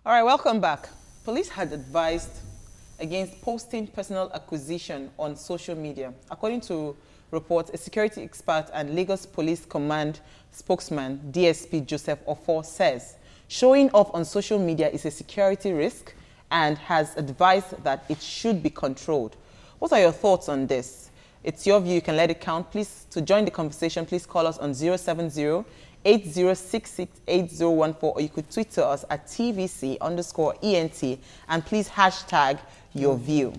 All right, welcome back. Police had advised against posting personal acquisition on social media. According to reports, a security expert and Lagos Police Command spokesman, DSP Joseph Ofo, says showing off on social media is a security risk and has advised that it should be controlled. What are your thoughts on this? It's your view. You can let it count. Please, to join the conversation, please call us on 070-8066-8014, or you could tweet to us at TVC_ENT, and please hashtag your view.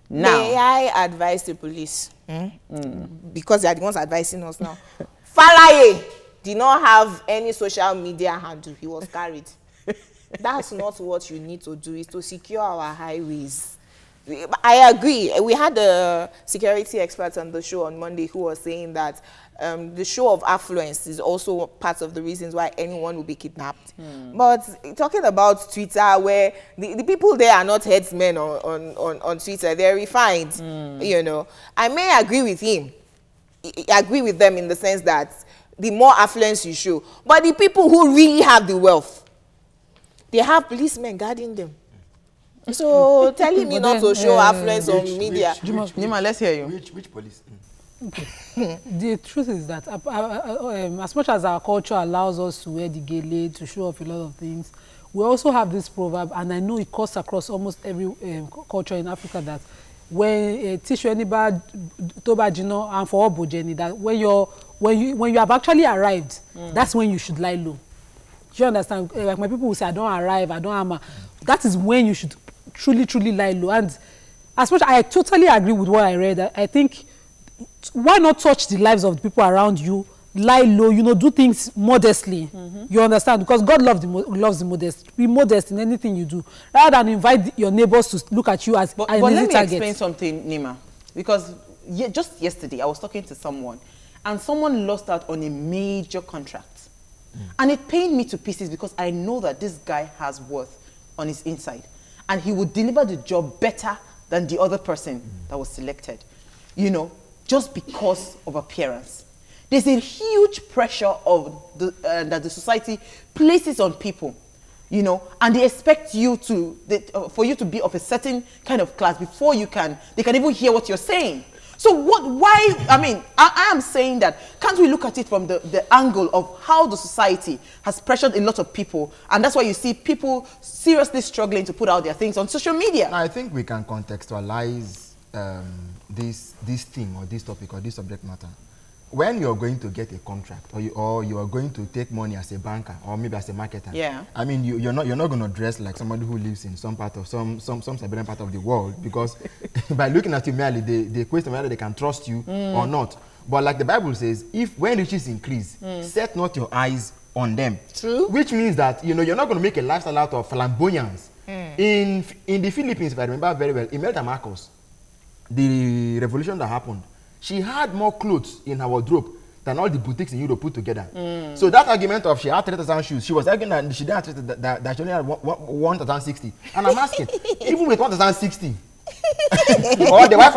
Now, may I advise the police? Because they are the ones advising us now. Falaye did not have any social media handle. He was carried. That's not what you need to do, is to secure our highways. I agree. We had a security expert on the show on Monday who was saying that the show of affluence is also part of the reasons why anyone will be kidnapped. But talking about Twitter, where the people there are not headsmen on Twitter, they're refined, you know. I may agree with him. I agree with them in the sense that the more affluence you show. But the people who really have the wealth, they have policemen guarding them. So telling me not to show affluence on media. Nima, let's hear you. Which police? Okay. The truth is that as much as our culture allows us to wear the gele, to show off a lot of things, we also have this proverb, and I know it cuts across almost every culture in Africa, that when tissue anybody tobajino and for obojeni, that when you have actually arrived, that's when you should lie low. Do you understand? Like my people will say, I don't arrive, I don't hammer. That is when you should truly lie low. And as much I totally agree with what I read, I think why not touch the lives of the people around you, lie low, you know, do things modestly. You understand? Because God loves the modest. Be modest in anything you do, rather than invite your neighbors to look at you as an easy target. But let me explain something, Nima, because just yesterday I was talking to someone, and someone lost out on a major contract, and it pained me to pieces because I know that this guy has worth on his inside, and he would deliver the job better than the other person that was selected, you know, just because of appearance. There's a huge pressure of that the society places on people, you know, and they expect you to for you to be of a certain kind of class before they can even hear what you're saying. So why, I mean, I am saying that, can't we look at it from the angle of how the society has pressured a lot of people, and that's why you see people seriously struggling to put out their things on social media? I think we can contextualize this thing or this topic or this subject matter. When you're going to get a contract, or you are going to take money as a banker or maybe as a marketer, I mean, you're not going to dress like somebody who lives in some part of some suburban part of the world, because by looking at you merely, they question whether they can trust you or not. But like the Bible says, when riches increase, set not your eyes on them. True. Which means that, you know, you're not going to make a lifestyle out of flamboyance. In the Philippines, if I remember very well, Imelda Marcos, the revolution that happened, she had more clothes in her wardrobe than all the boutiques in Europe put together. So that argument of she had 3,000 shoes, she was arguing that she didn't have that she only had 1,060. And I'm asking, even with 1,060, or the wife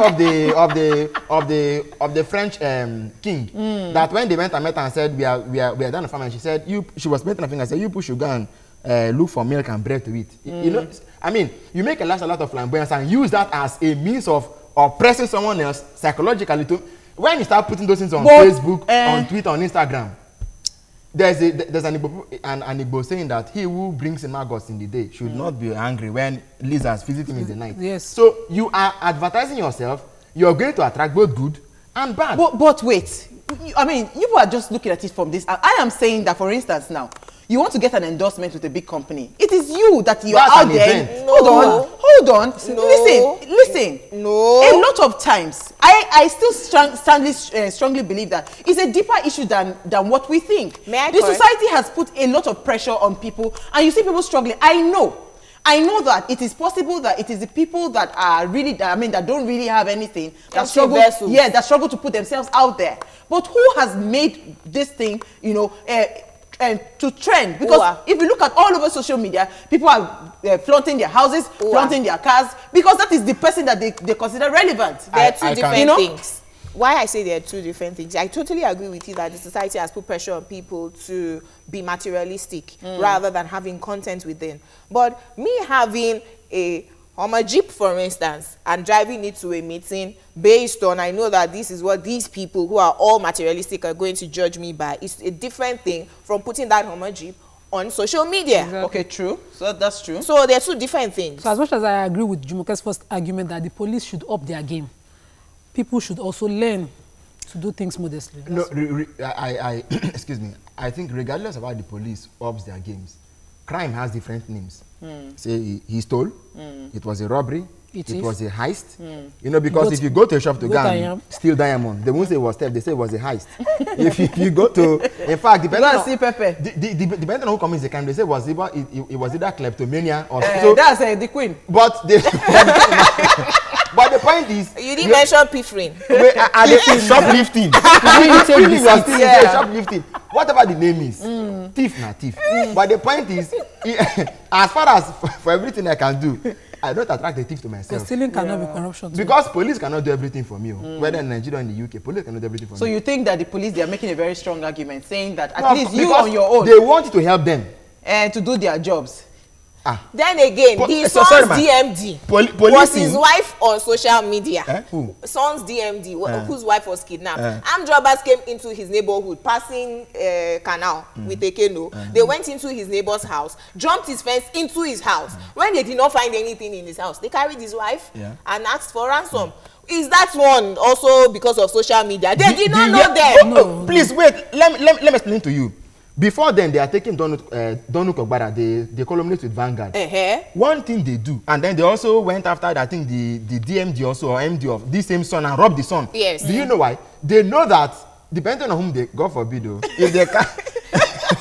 of the French king, that when they went and met her and said we are done a famine, she said she was making a thing and said, you put sugar and look for milk and bread to eat. You know, I mean, you make a lot of flamboyance and use that as a means of oppressing someone else psychologically. When you start putting those things on Facebook, on Twitter, on Instagram, there's an Igbo saying that he who brings in maggots in the day should not be angry when lizards visit him in the night. Yes. So you are advertising yourself. You're going to attract both good and bad. But wait, I mean, you are just looking at it from this. I am saying that, for instance, now, you want to get an endorsement with a big company. It is you that you are out there. Hold on. No. Listen. No. A lot of times, I still strongly believe that it's a deeper issue than what we think. The society has put a lot of pressure on people, and you see people struggling. I know that it is possible that it is the people that are really, that don't really have anything, that struggle to put themselves out there. But who has made this thing, you know, to trend? Because if you look at all over social media, people are flaunting their houses, flaunting their cars, because that is the person that they consider relevant. They're two different things. why I say there are two different things. I totally agree with you that the society has put pressure on people to be materialistic rather than having content within. But me having a Jeep, for instance, and driving it to a meeting based on, I know that this is what these people who are all materialistic are going to judge me by, it's a different thing from putting that Jeep on social media. Exactly. Okay, true. So that's true. So they're two different things. So as much as I agree with Jumoke's first argument that the police should up their game, people should also learn to do things modestly. No, excuse me. I think regardless of how the police ups their games, crime has different names. Say he stole, it was a robbery, it was a heist. You know, because if you go to a shop to go and steal diamond, they won't say it was theft, they say it was a heist. if you go to, in fact, depending on who commits the crime, they say it was either kleptomania or so. That's the queen. But but the point is, you didn't mention piffling. Shoplifting. Shoplifting. Whatever the name is, thief na thief. But the point is, as far as for everything I can do, I don't attract the thief to myself. So stealing cannot be corruption. Because police cannot do everything for me. Whether in Nigeria or in the UK, police cannot do everything for me. So you think that the police, they are making a very strong argument, saying that at least you on your own, they want you to help them to do their jobs. Then again, his son's DMD was his wife on social media. Who? Son's DMD, whose wife was kidnapped. Armed robbers came into his neighborhood, passing canal with a canoe. They went into his neighbor's house, jumped his fence into his house. When they did not find anything in his house, they carried his wife and asked for ransom. Is that one also because of social media? They did not know them. No. Please wait. Let me explain to you. Before then, they are taking Donu Kogbara, they columnist with Vanguard. One thing they do, and then they also went after, I think, the DMD also, or MD of this same son and robbed the son. Yes. Do you know why? They know that, depending on whom they, God forbid, if they can...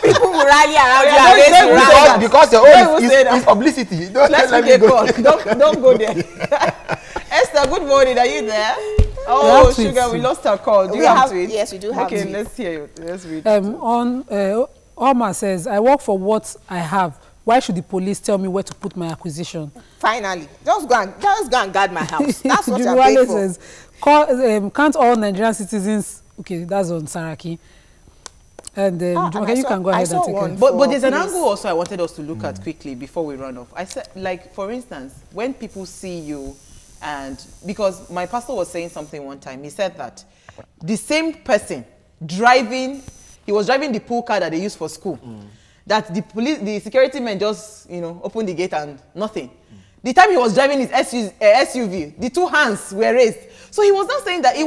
People will rally around you because your own is publicity. Let's make a call. Don't go there. Esther, good morning. Are you there? Oh, Sugar, we lost our call. Do you have tweets? Yes, we do have tweets. Okay, let's hear you. Let's read. Omar says, I work for what I have. Why should the police tell me where to put my acquisition? Finally, just go and guard my house. That's what I pay for. Says, can't all Nigerian citizens... Okay, that's on Saraki. And you can go ahead and take it. But there's an angle also I wanted us to look at quickly before we run off. I said, like, for instance, when people see you, and because my pastor was saying something one time, he said that the same person he was driving the pool car that they use for school, that the security men just, opened the gate and nothing. The time he was driving his SUV, the two hands were raised. So he was not saying that it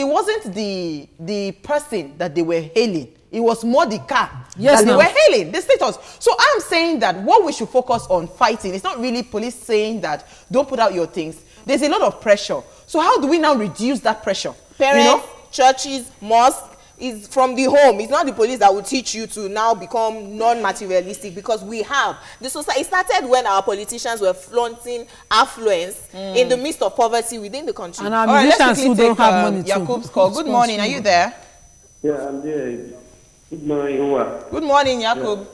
wasn't the person that they were hailing. It was more the car that they were hailing, the status. So I'm saying that what we should focus on fighting, it's not really police saying that don't put out your things. There's a lot of pressure. So how do we now reduce that pressure? Parents, churches, mosques, is from the home. It's not the police that will teach you to now become non-materialistic, because we have. The society, it started when our politicians were flaunting affluence in the midst of poverty within the country. And our musicians who don't have money too. Yakub's call. Good morning. Are you there? Yeah, I'm there. Good morning, Uwa. Good morning, Yakub.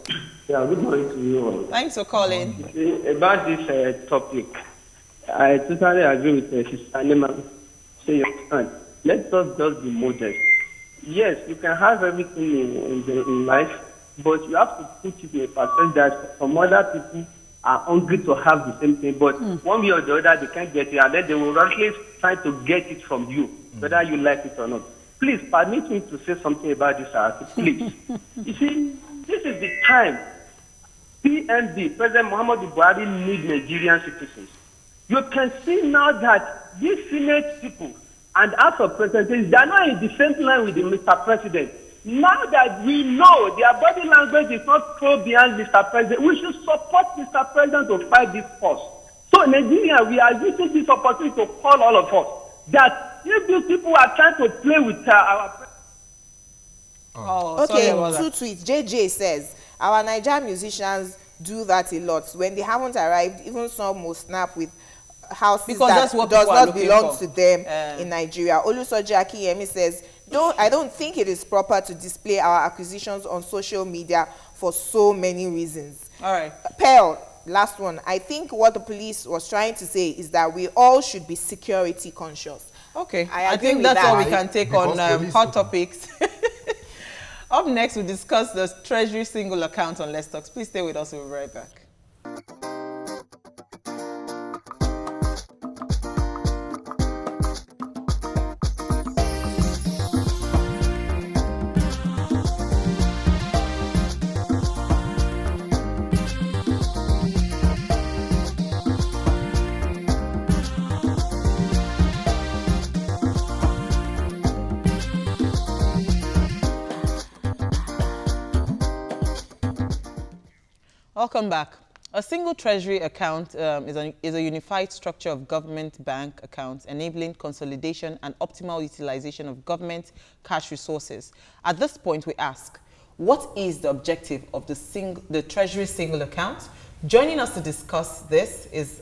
Yeah, good morning to you. Thanks for calling. About this topic, I totally agree with Sister Nema. Let us just be modest. Yes, you can have everything in life, but you have to put it in a perspective that some other people are hungry to have the same thing, but one way or the other they can't get it, and then they will always try to get it from you, whether you like it or not. Please permit me to say something about this article, please. You see, this is the time PMD, President Muhammadu Buhari, need Nigerian citizens. You can see now that these Senate people and House of Representatives, they are not in the same line with the Mr. President. Now that we know their body language is not pro beyond Mr. President, we should support Mr. President to fight this force. So in Nigeria, we are using this opportunity to call all of us that if these people are trying to play with our president. Okay, two tweets. JJ says, our Nigerian musicians do that a lot. When they haven't arrived, even some will snap with houses that does not belong to them in Nigeria. Olusoji Akiyemi says, I don't think it is proper to display our acquisitions on social media for so many reasons. All right. Pearl, last one. I think what the police was trying to say is that we all should be security conscious. Okay, I I agree think with that's that. all we can take on Because hot topics. Up next, we discuss the Treasury single account on Let's Talk. Please stay with us. We'll be right back. Welcome back. A single treasury account is a unified structure of government bank accounts enabling consolidation and optimal utilization of government cash resources. At this point, we ask, what is the objective of the treasury single account? Joining us to discuss this is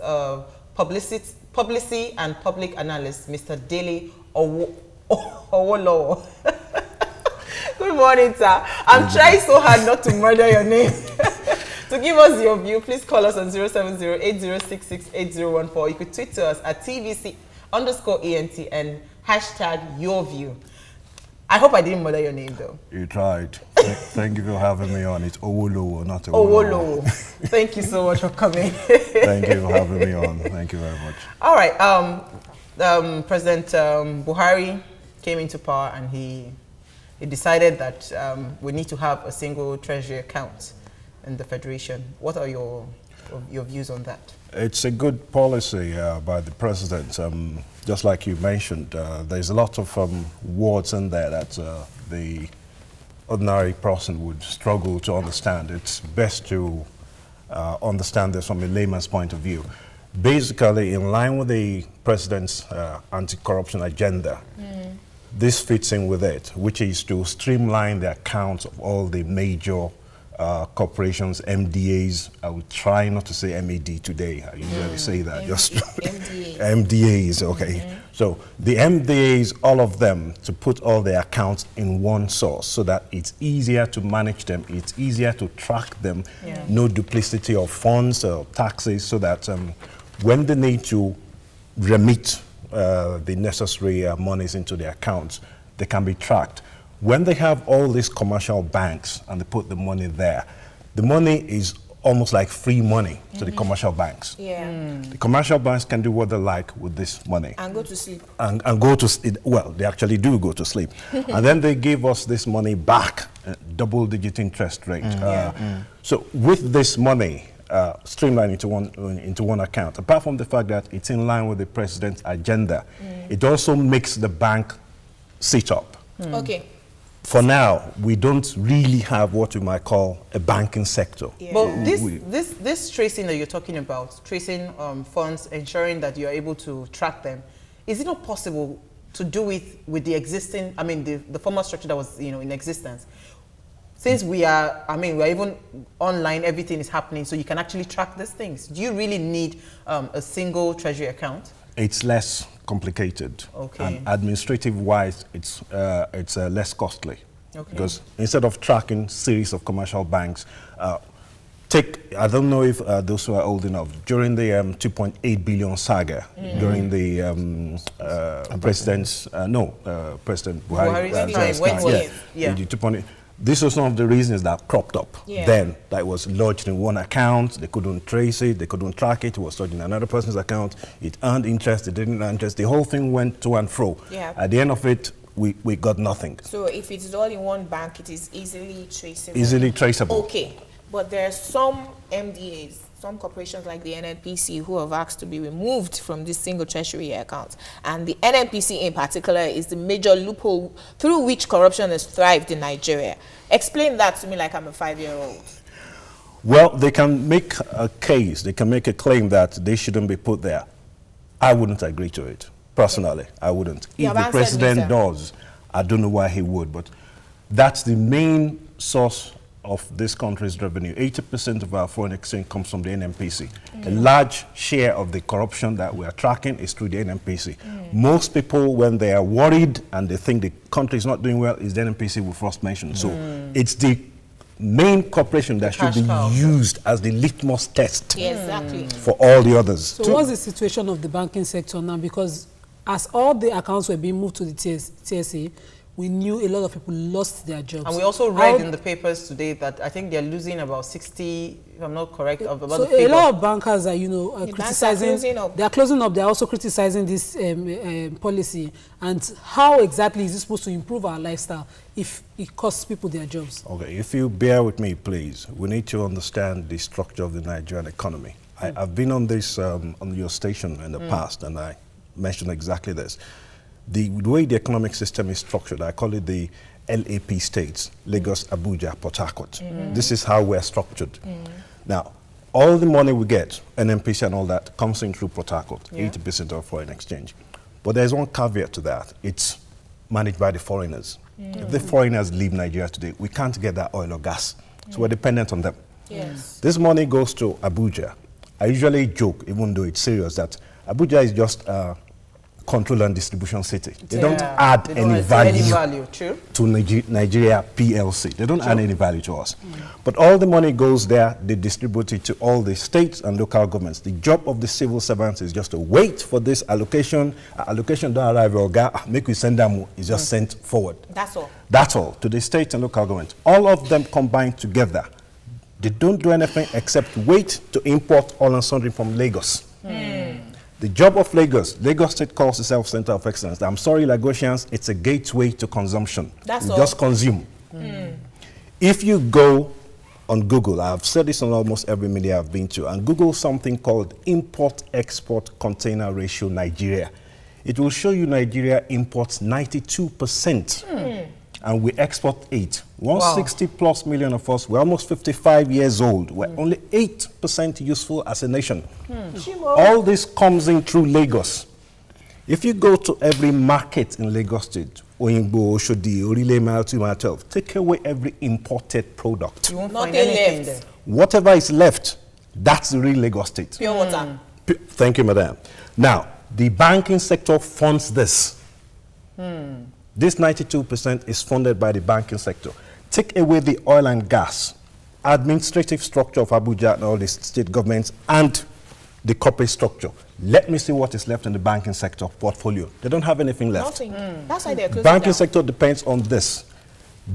publicity and public analyst, Mr. Dele Owolowo. Good morning, sir. I'm trying so hard not to murder your name. To give us your view, please call us on 070-8066-8014. You could tweet to us at TVC_ENT and hashtag your view. I hope I didn't murder your name, though. You tried. Thank you for having me on. It's Owolowo, not Owolowo. Owolowo. Thank you so much for coming. Thank you for having me on. Thank you very much. All right. President Buhari came into power and he decided that we need to have a single treasury account in the Federation. What are your views on that? It's a good policy by the president. Just like you mentioned, there's a lot of words in there that the ordinary person would struggle to understand. It's best to understand this from a layman's point of view. Basically, in line with the president's anti-corruption agenda, this fits in with it, which is to streamline the accounts of all the major corporations, MDAs. I would try not to say MAD today. I usually say that. Just MDAs, okay. So the MDAs, all of them, to put all their accounts in one source so that it's easier to manage them, it's easier to track them, no duplicity of funds or taxes, so that when they need to remit the necessary monies into their accounts, they can be tracked. When they have all these commercial banks and they put the money there, the money is almost like free money to the commercial banks. The commercial banks can do what they like with this money. And go to sleep. And go to sleep. Well, they actually do go to sleep. And then they give us this money back, double-digit interest rate. So with this money, streamlined into one account, apart from the fact that it's in line with the president's agenda, it also makes the bank sit up. Okay. For now, we don't really have what we might call a banking sector. But this tracing that you're talking about, tracing funds, ensuring that you're able to track them, is it not possible to do it with the existing, I mean, the former structure that was, in existence? Since we are even online, everything is happening, so you can actually track these things. Do you really need a single treasury account? It's less complicated. Okay. And administrative-wise, it's less costly. Okay. Because instead of tracking series of commercial banks, I don't know if those who are old enough, during the 2.8 billion saga, during the President Buhari's time, this was one of the reasons that cropped up then, that was lodged in one account. They couldn't trace it, they couldn't track it. It was stored in another person's account. It earned interest, it didn't earn interest. The whole thing went to and fro. At the end of it, we got nothing. So if it's all in one bank, it is easily traceable. Easily traceable. Okay, but there are some MDAs, some corporations like the NNPC, who have asked to be removed from this single treasury account. And the NNPC in particular is the major loophole through which corruption has thrived in Nigeria. Explain that to me like I'm a 5-year-old. Well, they can make a case, they can make a claim that they shouldn't be put there. I wouldn't agree to it. Personally, I wouldn't. If the president does, I don't know why he would, but that's the main source of this country's revenue. 80% of our foreign exchange comes from the NNPC. A large share of the corruption that we are tracking is through the NNPC. Most people, when they are worried and they think the country is not doing well, is the NNPC we first mention. So it's the main corporation that should be used as the litmus test Exactly. for all the others. So what's the situation of the banking sector now? Because as all the accounts were being moved to the TSA, we knew a lot of people lost their jobs. And we also read in the papers today that I think they're losing about 60, if I'm not correct, of about so the figure. a lot of bankers are, you know, criticizing. They are closing up. They are also criticizing this policy. And how exactly is this supposed to improve our lifestyle if it costs people their jobs? Okay, if you bear with me, please, we need to understand the structure of the Nigerian economy. I've been on this on your station in the past, and I mentioned exactly this. The way the economic system is structured, I call it the LAP states, Lagos, Abuja, Port Harcourt. This is how we're structured. Now, all the money we get, NMPC and all that, comes in through Port Harcourt, 80% of foreign exchange. But there's one caveat to that. It's managed by the foreigners. If the foreigners leave Nigeria today, we can't get that oil or gas. So we're dependent on them. Yes. This money goes to Abuja. I usually joke, even though it's serious, that Abuja is just control and distribution city. They don't add any value to Nigeria PLC. They don't add any value to us. But all the money goes there, they distribute it to all the states and local governments. The job of the civil servants is just to wait for this allocation. Allocation don't arrive, or make we send them, it's just sent forward. That's all. That's all, to the state and local government. All of them combined together. They don't do anything except wait to import all and sundry from Lagos. The job of Lagos State calls itself Center of Excellence. I'm sorry, Lagosians, it's a gateway to consumption. That's you all. just consume. If you go on Google, I've said this on almost every media I've been to, and Google something called Import-Export Container Ratio Nigeria. It will show you Nigeria imports 92%. And we export 8. 160 plus million of us, we're almost 55 years old. We're only 8% useful as a nation. All this comes in through Lagos. If you go to every market in Lagos State, Oyingbo, Oshodi, Orile, Mile 2, Mile 12, take away every imported product. You won't Nothing find anything left. there. Whatever is left, that's the real Lagos State. Pure water. Thank you, madam. Now, the banking sector funds this. This 92% is funded by the banking sector. Take away the oil and gas, administrative structure of Abuja and all the state governments, and the corporate structure. Let me see what is left in the banking sector portfolio. They don't have anything left. Nothing. That's why they're closing Banking down. sector depends on this.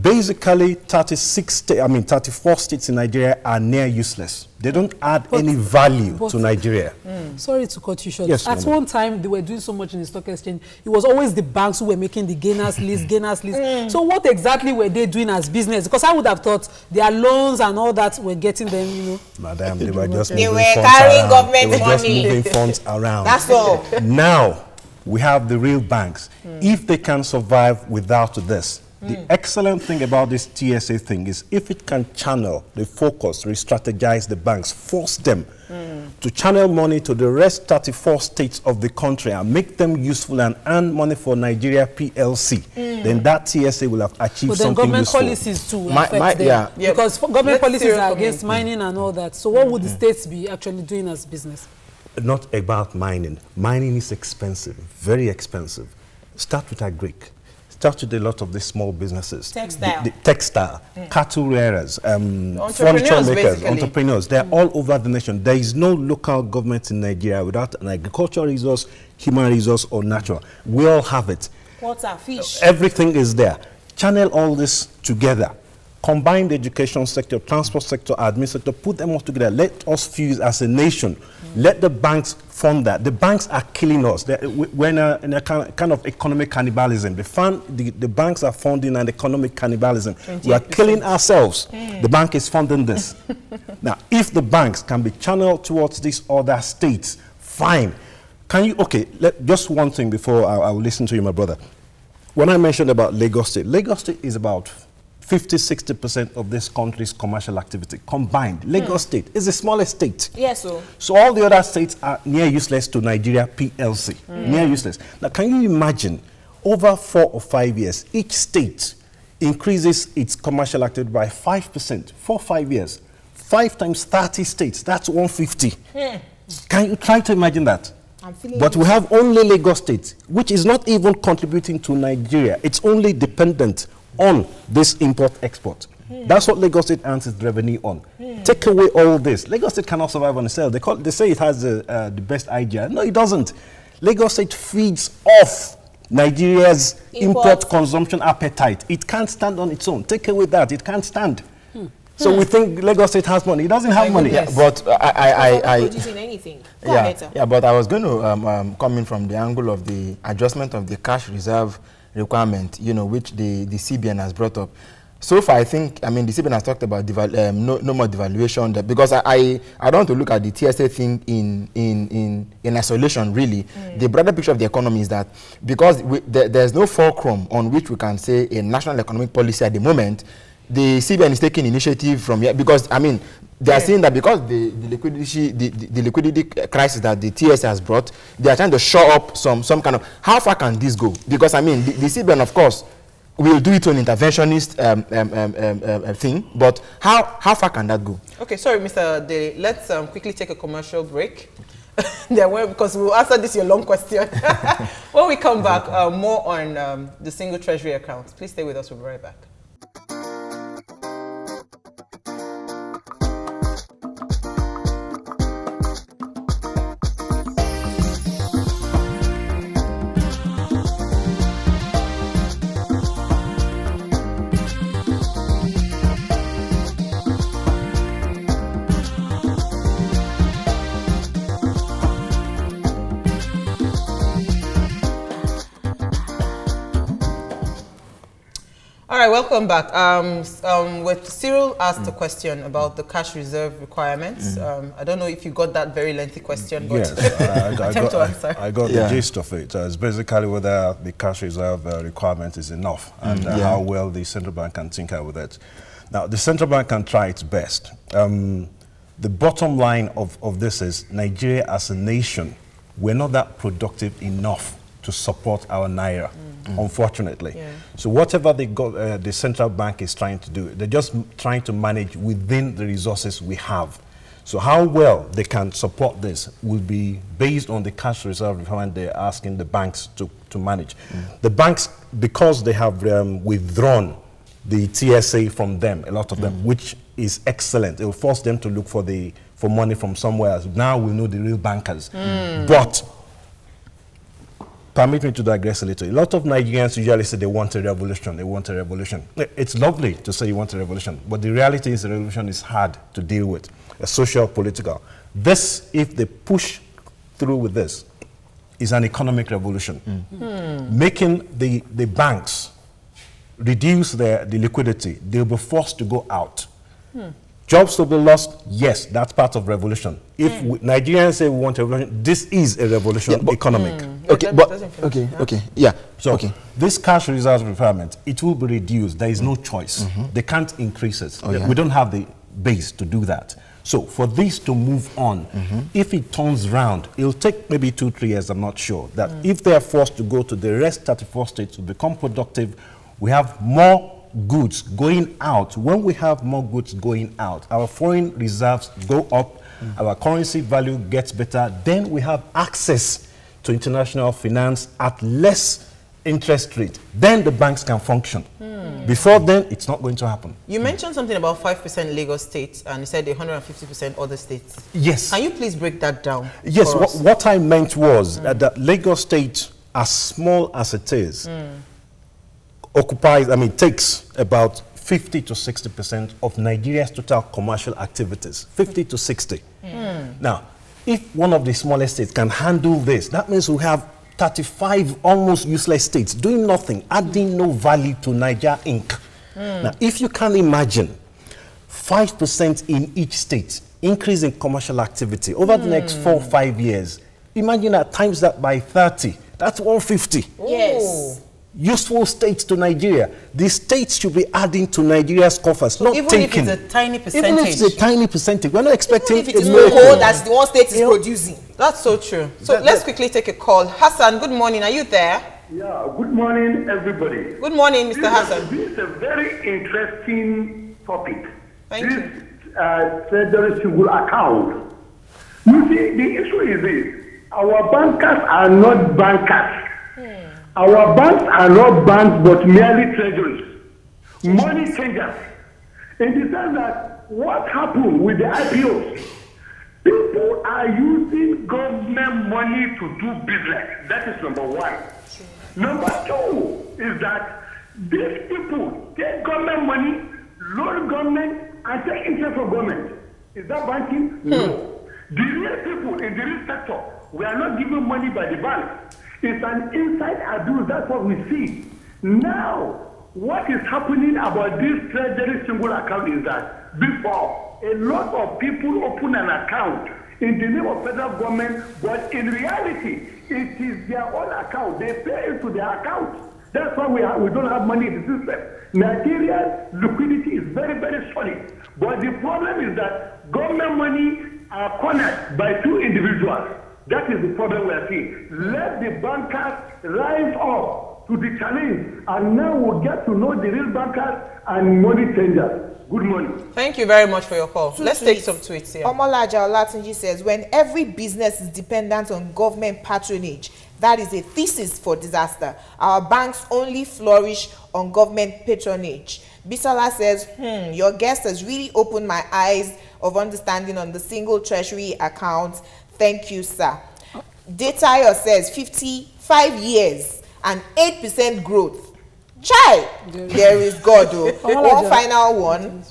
Basically, 34 states in Nigeria are near useless. They don't add any value to Nigeria. Sorry to cut you short. Yes, At one time, they were doing so much in the stock exchange. It was always the banks who were making the gainers list, So what exactly were they doing as business? Because I would have thought their loans and all that were getting them, you know. Madam, they were just They moving were funds carrying around. government They were just money. moving funds around. That's all. Now, we have the real banks. If they can survive without this, the excellent thing about this TSA thing is if it can channel the focus, re-strategize the banks, force them to channel money to the rest 34 states of the country and make them useful and earn money for Nigeria PLC, then that TSA will have achieved But then something government useful. policies too affect them. Yeah. Because government Let's policies hear are from against you. mining and all that. So what would the states be actually doing as business? Not about mining. Mining is expensive, very expensive. Start with agric. Start with a lot of these small businesses. Textile. The textile, cattle rearers, furniture Entrepreneurs, makers, basically. entrepreneurs. They're all over the nation. There is no local government in Nigeria without an agricultural resource, human resource, or natural. We all have it. Water, fish. Everything is there. Channel all this together. Combine the education sector, transport sector, admin sector, put them all together. Let us fuse as a nation. Let the banks fund that. The banks are killing us. We're in a kind of economic cannibalism. The banks are funding an economic cannibalism. We are killing ourselves. The bank is funding this. Now, if the banks can be channeled towards these other states, fine. Can you, okay, just one thing before I will listen to you, my brother. When I mentioned about Lagos State is about 50–60% of this country's commercial activity combined. Lagos State is the smallest state. Yes, so all the other states are near useless to Nigeria PLC. Near useless. Now, can you imagine over 4 or 5 years, each state increases its commercial activity by 5%, 4 or 5 years. 5 times 30 states, that's 150. Can you try to imagine that? But we have only Lagos State, which is not even contributing to Nigeria. It's only dependent on this import-export. That's what Lagos State earns its revenue on. Take away all this. Lagos State cannot survive on itself. They say it has the best idea. No, it doesn't. Lagos State feeds off Nigeria's import consumption appetite. It can't stand on its own. Take away that. It can't stand. So we think Lagos State has money. It doesn't have money. Yeah, but I producing anything. Go ahead, sir. Yeah, but I was going to come in from the angle of the adjustment of the cash reserve requirement, you know, which the CBN has brought up. So far, I think, I mean, the CBN has talked about no more devaluation, because I don't want to look at the TSA thing in isolation, really. The broader picture of the economy is that because there's no fulcrum on which we can say a national economic policy at the moment, the CBN is taking initiative from here, because, I mean, they are saying that because the liquidity crisis that the TSA has brought, they are trying to shore up some kind of, how far can this go? Because, I mean, the CBN, of course, will do it on interventionist thing, but how far can that go? Okay, sorry, Mr. Dele, let's quickly take a commercial break. Because we'll answer this your long question. When we come back, more on the single treasury account. Please stay with us. We'll be right back. All right, welcome back. With Cyril asked a question about the cash reserve requirements. I don't know if you got that very lengthy question, but yes, I got the gist of it. It's basically whether the cash reserve requirement is enough and how well the central bank can tinker with it. Now, the central bank can try its best. The bottom line of this is Nigeria as a nation, we're not that productive enough to support our naira. Unfortunately. So whatever the central bank is trying to do, they're just trying to manage within the resources we have. So how well they can support this will be based on the cash reserve requirement they're asking the banks to manage. The banks, because they have withdrawn the TSA from them, a lot of them, which is excellent. It will force them to look for money from somewhere else. Now we know the real bankers. But permit me to digress a little. A lot of Nigerians usually say they want a revolution. They want a revolution. It's lovely to say you want a revolution, but the reality is the revolution is hard to deal with, a social, political. This, if they push through with this, is an economic revolution. Making the banks reduce the liquidity. They'll be forced to go out. Jobs to be lost, yes, that's part of revolution. If Nigerians say we want a revolution, this is a revolution, economic. So this cash reserve requirement, it will be reduced. There is no choice. They can't increase it. We don't have the base to do that. So for this to move on, if it turns round, it'll take maybe 2-3 years, I'm not sure, that if they are forced to go to the rest 34 states to become productive, we have more goods going out. When we have more goods going out, our foreign reserves go up, our currency value gets better, then we have access to international finance at less interest rate. Then the banks can function. Before then, it's not going to happen. You mentioned something about 5% Lagos State, and you said 150% other states. Yes. Can you please break that down? Yes, what I meant was that Lagos State, as small as it is, takes about 50 to 60% of Nigeria's total commercial activities. 50 to 60. Now, if one of the smallest states can handle this, that means we have 35 almost useless states doing nothing, adding no value to Nigeria Inc. Now, if you can imagine 5% in each state increase in commercial activity over the next 4 or 5 years, imagine that times that by 30, that's 150. Yes. Useful states to Nigeria. The states should be adding to Nigeria's coffers, so not even taking. Even if it's a tiny percentage. Even if it's a tiny percentage. We're not expecting even if it's more that's the one state is producing. That's so true. So let's quickly take a call. Hassan, good morning. Are you there? Yeah, good morning, everybody. Good morning, Mr. Hassan. This is a very interesting topic. Thank you. Treasury single account. You see, the issue is this. Our bankers are not bankers. Our banks are not banks, but merely treasuries. Money changers. In the sense that what happened with the IPOs, people are using government money to do business. That is number one. Number two is that these people take government money, loan government, and take interest from government. Is that banking? No. The real people in the real sector, we are not given money by the bank. It's an inside abuse. That's what we see. Now, what is happening about this treasury single account is that before, a lot of people open an account in the name of federal government, but in reality, it is their own account. They pay into their account. That's why we don't have money in the system. Nigeria's liquidity is very, very solid. But the problem is that government money are cornered by two individuals. That is the problem we are seeing. Let the bankers rise up to the challenge, and now we'll get to know the real bankers and money changers. Good morning. Thank you very much for your call. Let's take some tweets here. Omolaja-Olatunji says, when every business is dependent on government patronage, that is a thesis for disaster. Our banks only flourish on government patronage. Bisola says, your guest has really opened my eyes of understanding on the single treasury account. Thank you, sir. Datayo says, 55 years and 8% growth. Chai, there is God. One final one.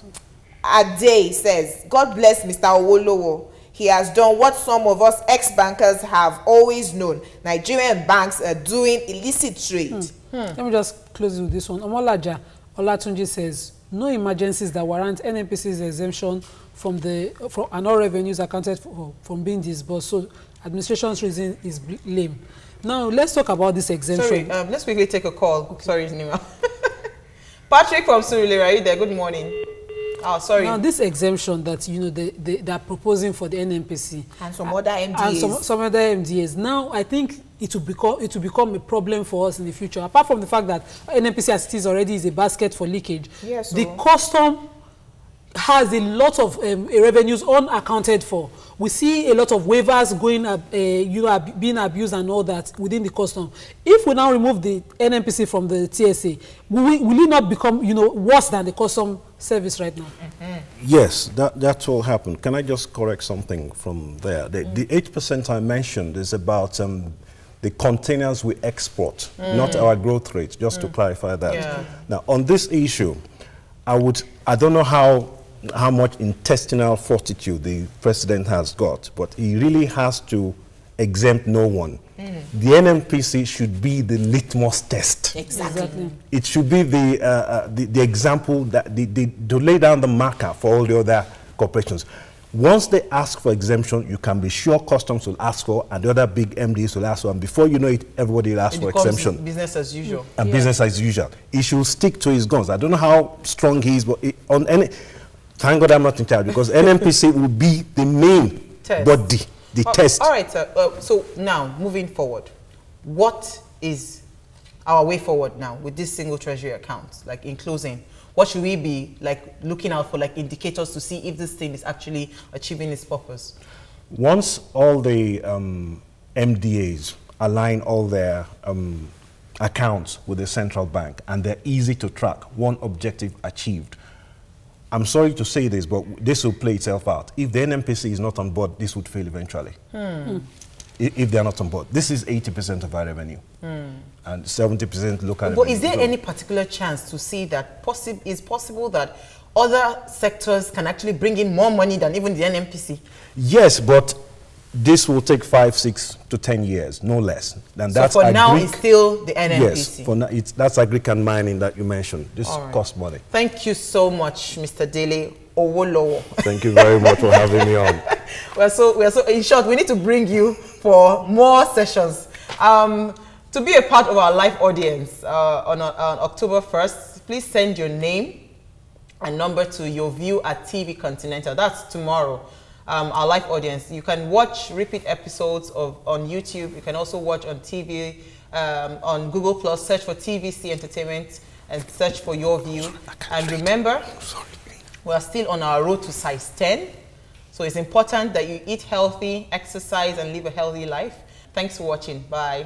Ade says, God bless Mr. Owolowo. He has done what some of us ex-bankers have always known. Nigerian banks are doing illicit trade. Let me just close with this one. Omolaja-Olatunji says, no emergencies that warrant NNPC's exemption from and all revenues accounted for from being disbursed. So administration's reason is lame. Now, let's talk about this exemption. Sorry, let's quickly take a call. Okay. Sorry, Nima. Patrick from Surulere, are you there? Good morning. Oh, sorry. Now, this exemption that, you know, they are proposing for the NNPC. And some other MDAs. And some other MDAs. Now, I think it will become a problem for us in the future. Apart from the fact that NNPC as it is already is a basket for leakage. Yes, the custom has a lot of revenues unaccounted for. We see a lot of waivers going being abused and all that within the custom. If we now remove the NNPC from the TSA, will it not become, you know, worse than the custom service right now? Yes, that will happen. Can I just correct something from there? The 8% I mentioned is about the containers we export, not our growth rate, just to clarify that. Yeah. Now, on this issue, I don't know how much intestinal fortitude the president has got, but he really has to exempt no one. The NNPC should be the litmus test. Exactly. It should be the example that to lay down the marker for all the other corporations. Once they ask for exemption, you can be sure customs will ask for, and the other big MDs will ask for, and before you know it, everybody will ask for exemption. Business as usual. And business as usual. He should stick to his guns. I don't know how strong he is, but thank God I'm not in charge, because NNPC will be the main body, the test. All right, sir. So now, moving forward, what is our way forward now with this single treasury account? Like, in closing, what should we be like looking out for, like indicators to see if this thing is actually achieving its purpose? Once all the MDAs align all their accounts with the central bank and they're easy to track, one objective achieved. I'm sorry to say this, but this will play itself out. If the NNPC is not on board, this would fail eventually. If they're not on board. This is 80% of our revenue. And 70% local revenue. But is there any particular chance to see that it's possible that other sectors can actually bring in more money than even the NNPC? Yes, but this will take 5, 6 to 10 years, no less. And so for now, it's still the NNPC? Yes, for now, that's Agrican mining that you mentioned. This costs money. Thank you so much, Mr. Dele Owolowo. Thank you very much for having me on. we're so, in short, we need to bring you for more sessions. To be a part of our live audience on October 1st, please send your name and number to your view at TV Continental. That's tomorrow. Our live audience. You can watch repeat episodes on YouTube. You can also watch on TV, on Google Plus. Search for TVC Entertainment and search for your view. And remember, we are still on our road to size 10. So it's important that you eat healthy, exercise, and live a healthy life. Thanks for watching. Bye.